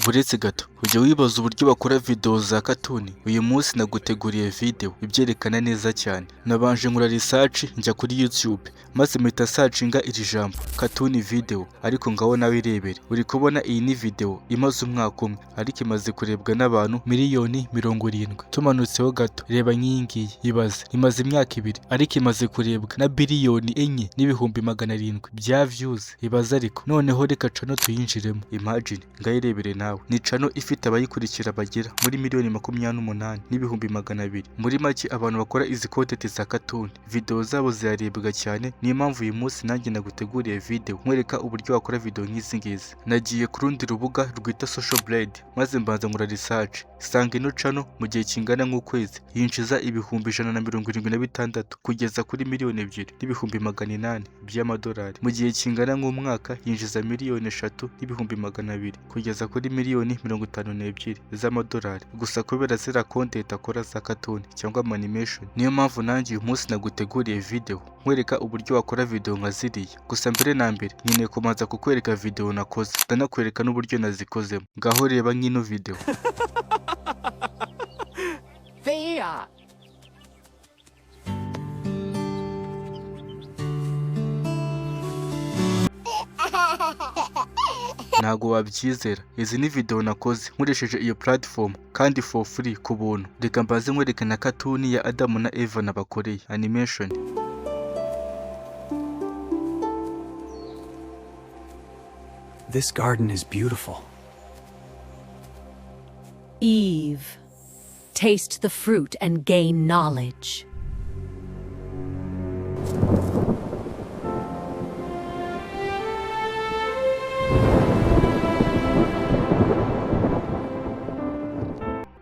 Uretse gato ujya wibaza uburyo bakora video za katuni. Uyu munsi naguteguriye video ibyerekana neza cyane. Nabanje nkora research njya kuri YouTube maze mpita searchinga iri jambo katuni video, ariko ngaho nawe irebere. Uri kubona iyi ni video imaze umwaka umwe ariko imaze kurebwa n'abantu miliyoni 70. Tumanutseho gato reba nk'iyi ngiyi, ibaze imaze imyaka 2 ariko imaze kurebwa na biliyoni 4 n'ibihumbi 700 bya views. Ibaze ariko noneho reka cano tuyinjiremo. Imagine ngayirebere nawe, ni cano ifite abayikurikira bagera muri miliyoni 28 n'ibihumbi 200. Muri make abantu bakora izi content za katuni video zabo zirarebwa cyane. Niyo mpamvu uyu munsi nanjye naguteguriye video nkwereka uburyo wakora video nk'izi ngizi. Nagiye ku rundi rubuga rwita Social Blade maze mbanza nkora research, sanga ino cano mu gihe kingana nk'ukwezi yinjiza ibihumbi 176 kugeza kuri miliyoni 2 n'ibihumbi 800 by'amadolari. Mu gihe kingana nk'umwaka yinjiza miliyoni 3 n'ibihumbi 200 kugeza kuri miliyoni 52 z'amadolari, gusa kubera zira content akora za katuni cyangwa animation. Niyo mpamvu nanjye uyu munsi naguteguriye video nkwereka uburyo wakora video nka ziriya. Gusa mbere na mbere nkeneye kumanza kukwereka video nakoze, ndanakwereka n'uburyo nazikozemo. Ngaho reba nk'ino video. Ntago wabyizera, izi ni video nakoze nkoresheje iyo platform kandi for free ku buntu. Reka mbaze nkwereke na katuni ya Adamu na Eva nabakoreye animation. This garden is beautiful. Eve, taste the fruit and gain knowledge.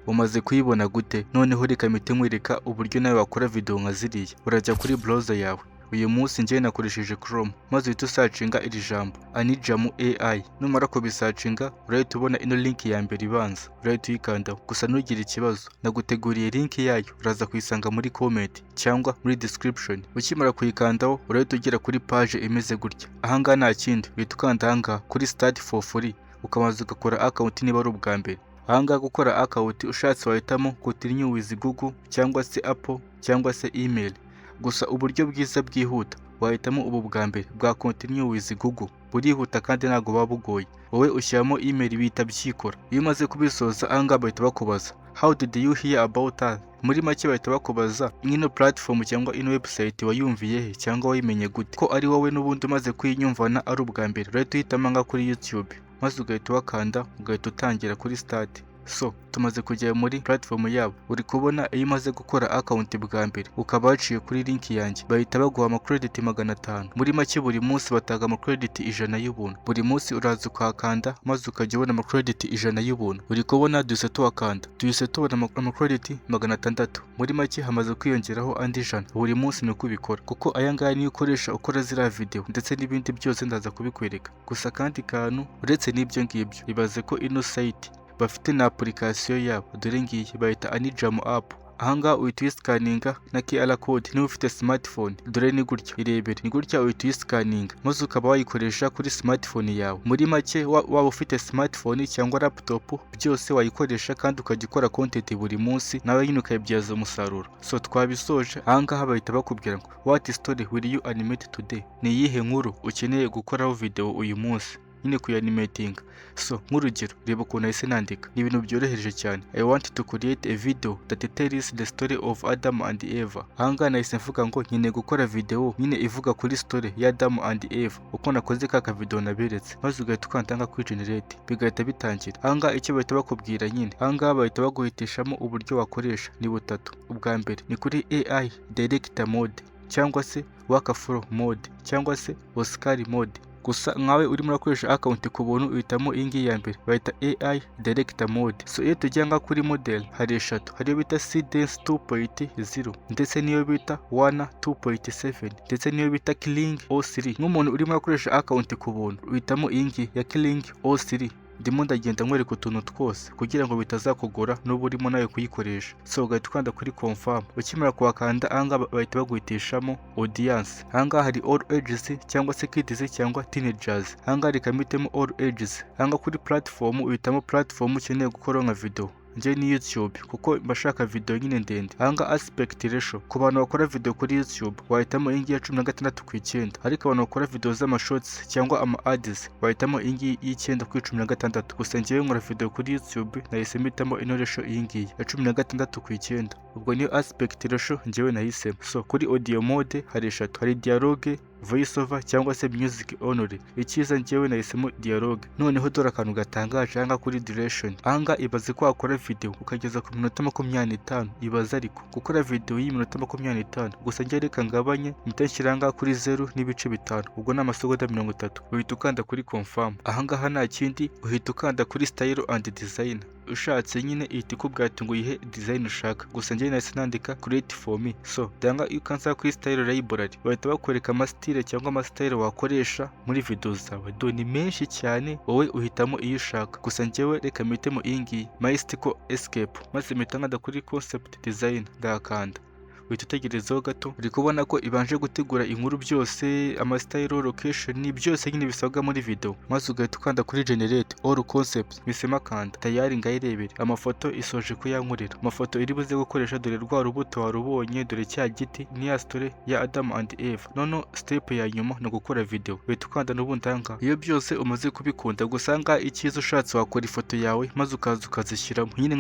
Umaze kuyibona gute? Noneho reka mpite nkwereka uburyo nawe wakora video nka ziriya. Urajya kuri browser yawe. Uyu munsi njye nakoresheje Chrome maze uhita usearchinga iri jambo Anijamu AI. Numara kubisearchinga urahita ubona ino link ya mbere ibanza, urahita uyikandaho. Gusa ntugire ikibazo, naguteguriye link yayo uraza kuyisanga muri comment cyangwa muri description. Ukimara kuyikandaho urahita ugera kuri page imeze gutya. Ahangaha nta kindi, uhita ukanda ahangaha kuri start for free ukabanza ugakora account niba ari ubwa mbere. Ahangaha gukora account ushatse wahitamo continue with Google cyangwa se Apple cyangwa se email. Gusa uburyo bwiza bwihuta wahitamo ubu bwa mbere bwa continue with Google. Burihuta kandi ntago buba bugoye. Wowe ushyiramo email bihita byikora. Iyo umaze kubisoza ahangaha bahita bakubaza how did you hear about us. Muri make bahita bakubaza ino platform cyangwa ino website wayumviye he cyangwa wayimenye gute. Ko ari wowe n'ubundi umaze kuyinyumvana ari ubwa mbere urahita uhitamo nka kuri YouTube maze ugahita wakanda ugahita utangira kuri start. So tumaze kujya muri platform yabo. Uri kubona iyo umaze gukora account bwa mbere ukaba waciye kuri link yanjye bahita baguha amacredit 500. Muri make buri munsi batanga amacredit 100 y'ubuntu. Buri munsi uraza ukakanda maze ukajya ubona amacredit 100 y'ubuntu. Uri kubona duhise tuwakanda duhise tubona amacredit 600. Muri make hamaze kwiyongeraho andi 100 buri munsi. Nuko ubikora kuko aya ngaya niyo ukoresha ukora ziriya video ndetse n'ibindi byose ndaza kubikwereka. Gusa kandi kantu uretse n'ibyo ngibyo, ibaze ko ino site bafite na application yabo, dore ngiyi bayita Anijamu app. Ahangaha uhita uyisikaninga na QR code niba ufite smartphone. Dore ni gutya, irebere ni gutya uhita uyisikaninga maze ukaba wayikoresha kuri smartphone yawe. Muri make waba ufite smartphone cyangwa laptop byose wayikoresha kandi ukajya ukora content buri munsi nawe nyine ukayibyaza umusaruro. So twabisoje. Ahangaha bahita bakubwira ngo what story will you animate today. Ni iyihe nkuru ukeneye gukoraho video uyu munsi nyine kuyanimatinga. So nk'urugero reba ukuntu nahise nandika, ni ibintu byoroheje cyane. I want to create a video that tells the story of Adam and Eva. Ahangaha nahise mvuga ngo nkeneye gukora video nyine ivuga kuri story ya Adam and Eva uko nakoze ka video naberetse, maze ugahita ukanda nka kuri generate bigahita bitangira. Ahangaha icyo bahita bakubwira nyine, ahangaha bahita baguhitishamo uburyo wakoresha ni butatu. Ubwa mbere ni kuri AI director mode cyangwa se workflow mode cyangwa se Oscar mode. Gusa nkawe urimo urakoresha account ku buntu uhitamo iyi ngiyi ya mbere bayita AI director mode. So iyo tujya kuri model hari eshatu, hariyo bita Cadence 2.0 ndetse niyo bita Wana 2.7 ndetse niyo bita Kling O3. Nk'umuntu urimo urakoresha account ku buntu uhitamo iyi ngiyi ya Kling O3 ndimo ndagenda nkwereka utuntu twose kugira ngo bitazakugora n'uba urimo nawe kuyikoresha. So ugahita ukanda kuri confirm. Ukimara kuhakanda ahangaha bahita baguhitishamo audience. Ahangaha hari all ages cyangwa se kids cyangwa teenagers. Ahangaha reka mpitemo all ages. Ahangaha kuri platform uhitamo platform ukeneye gukora nka video. Njye ni YouTube kuko mbashaka video nyine ndende. Ahangaha aspect ratio ku bantu bakora video kuri YouTube wahitamo ingi ya 16:9, ariko abantu bakora video z'amashorts cyangwa ama ads wahitamo ingi y'9:16. Gusa njyewe nkora video kuri YouTube nahise mpitamo ino ratio iyi ngiyi ya 16:9. Ubwo niyo aspect ratio njyewe nahisemo. So kuri audio mode hari eshatu, hari dialogue, voice over cyangwa se music only. Icyiza njyewe nahisemo dialogue. Noneho dore akantu gatangaje ahangaha kuri duration. Ahangaha ibaze ko wakora video ukageza ku minota 25. Ibaze ariko gukora video y'iminota 25, gusa njye reka ngabanye mpita nshyira ahangaha kuri 0.5. Ubwo ni amasegonda 30. Uhita ukanda kuri confirm. Ahangaha nta kindi, uhita ukanda kuri style and design. Ushatse nyine ihita ikubwira ati ngo yihe design ushaka. Gusa njye nahise nandika create for me. So danga iyo ukansa kuri style library bahita bakwereka ama style cyangwa ama style wakoresha muri video zawe. Do ni menshi cyane, wowe uhitamo iyo ushaka. Gusa njyewe reka mpitemo iyi ngiyi mystical escape, maze mpita nkanda kuri concept design ndakanda. Uhita utegerezaho gato, uri kubona ko ibanje gutegura inkuru byose, ama style, location ni byose nyine bisabwa muri video. Maze ugahita ukanda kuri generate all concepts, bisema kanda tayari ngayirebere. Amafoto isoje kuyankurira. Amafoto iri buze gukoresha dore rwa rubuto warubonye, dore cya giti ni ya story ya Adam and Eve. Nono step ya nyuma no gukora video. Uhita ukanda n'ubundi ahangaha. Iyo byose umaze kubikunda, gusanga icyiza ushatse wakora ifoto yawe maze ukaza ukazishyiramo nyine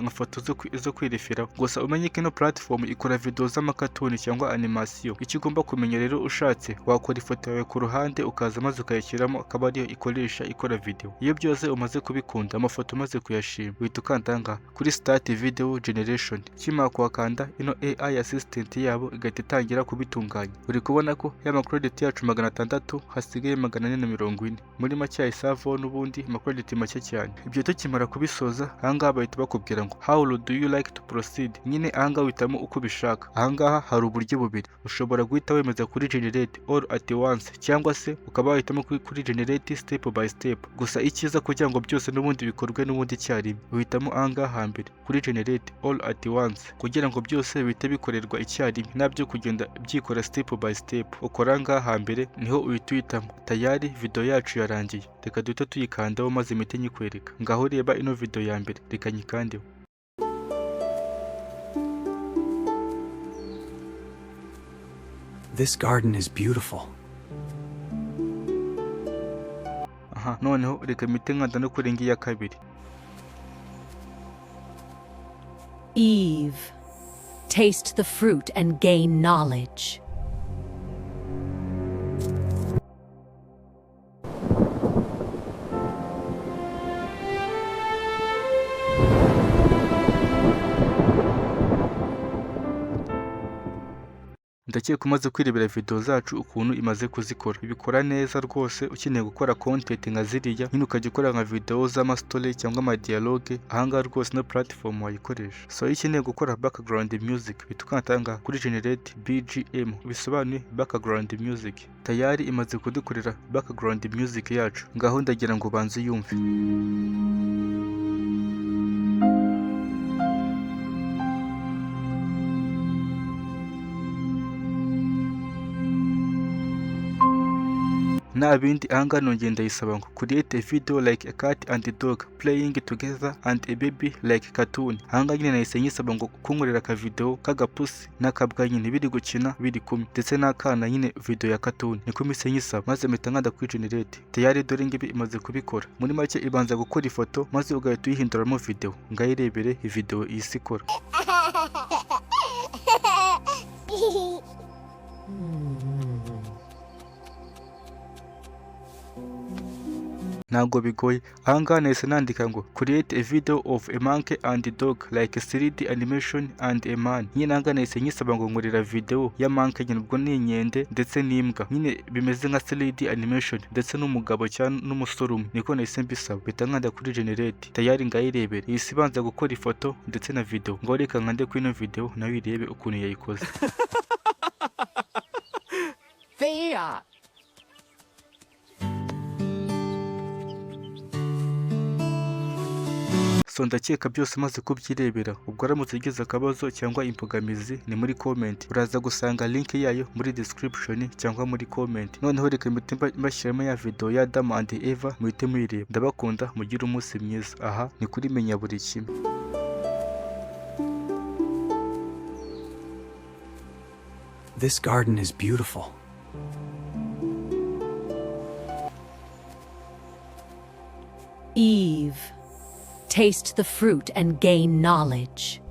nka foto zo kwirefera. Gusa umenye ko ino platform ikora video z'amakatuni cyangwa animation. Icyo ugomba kumenya rero, ushatse wakora ifoto yawe ku ruhande ukaza maze ukayishyiramo, akaba ariyo ikoresha ikora video. Iyo byose umaze kubikunda, amafoto umaze kuyashima, uhita ukanda ahangaha kuri start video generation. Kimara kuhakanda, ino AI assistant yabo igahita itangira kubitunganya. Uri kubona ko ya credit yacu 600 hasigaye 440. Muri make isavo n'ubundi credit make cyane. Ibyo tukimara kubisoza, ahangaha bahita bakubwira ngo how do you like to proceed. Nyine ahangaha uhitamo uko ubishaka. Ahangaha hari uburyo bubiri, ushobora guhita wemeza kuri generate all at once cyangwa se ukaba wahitamo kuri generate step by step. Gusa icyiza kugira ngo byose n'ubundi bikorwe n'ubundi icyarimwe, uhitamo ahangaha hambere kuri generate all at once kugira ngo byose bihite bikorerwa icyarimwe, nabyo kugenda byikora step by step. Ukora ahangaha hambere niho uhita uhitamo tayari video yacu yarangiye. Reka duhita tuyikandaho maze imite nyikwereka. Ngaho reba ino video ya mbere, reka nyikandeho. This garden is beautiful. Aha, noneho reka mpite nkanda no kuri ngiyi ya kabiri. Eve, taste the fruit and gain knowledge. Ndakeka umaze kwirebera video zacu ukuntu imaze kuzikora. Ibikora neza rwose. Ukeneye gukora content nka ziriya nyine ukajya ukora nka video z'ama story cyangwa ama dialogue, ahangaha rwose no platform wayikoresha. So iyo ukeneye gukora background music bitukatanga kuri generate BGM, bisobanuye background music. Tayari imaze kudukorera background music yacu. Ngaho ndagira ngo banze yumve. nta bindi ahangaha nongeye ndayisaba ngo create a video like a cat and a dog playing together and a baby like cartoon. Ahangaha nyine nahise nyisaba ngo kunkorera aka video k'agapusi n'akabwa nyine biri gukina biri kumwe ndetse n'akana nyine video ya cartoon. Niko mise nyisaba maze mpita nkanda kuri generate. Tayari dore ngibi imaze kubikora. Muri make ibanza gukora ifoto maze ugahita uyihinduramo video. Ngayirebere video isi ikora. Ntabwo bigoye. Ahangaha nahise nandika ngo create a video of a monkey and a dog like 3D animation and a man. Nyine ahangaha nahise nyisaba ngo nkorera video ya monkey nyine ubwo ni inkende ndetse n'imbwa nyine bimeze nka 3D animation ndetse n'umugabo cyangwa n'umusore umwe. Niko nahise mbisaba bita nkanda kuri generate. Tayari ngayirebere. Iyi sibanza gukora ifoto ndetse na video. Ngo reka nkande kuri ino video nawe irebe ukuntu yayikoze. so ndakeka byose maze kubyirebera. Ubwo aramutse ugize akabazo cyangwa imbogamizi ni muri comment, uraza gusanga link yayo muri description cyangwa muri comment. Noneho reka mpite mbashyiramo ya video ya Adam and Eva muhite muyireba. Ndabakunda, mugire umunsi mwiza. Aha ni kuri Menya Buri Kimwe. This garden is beautiful. Eve, taste the fruit and gain knowledge.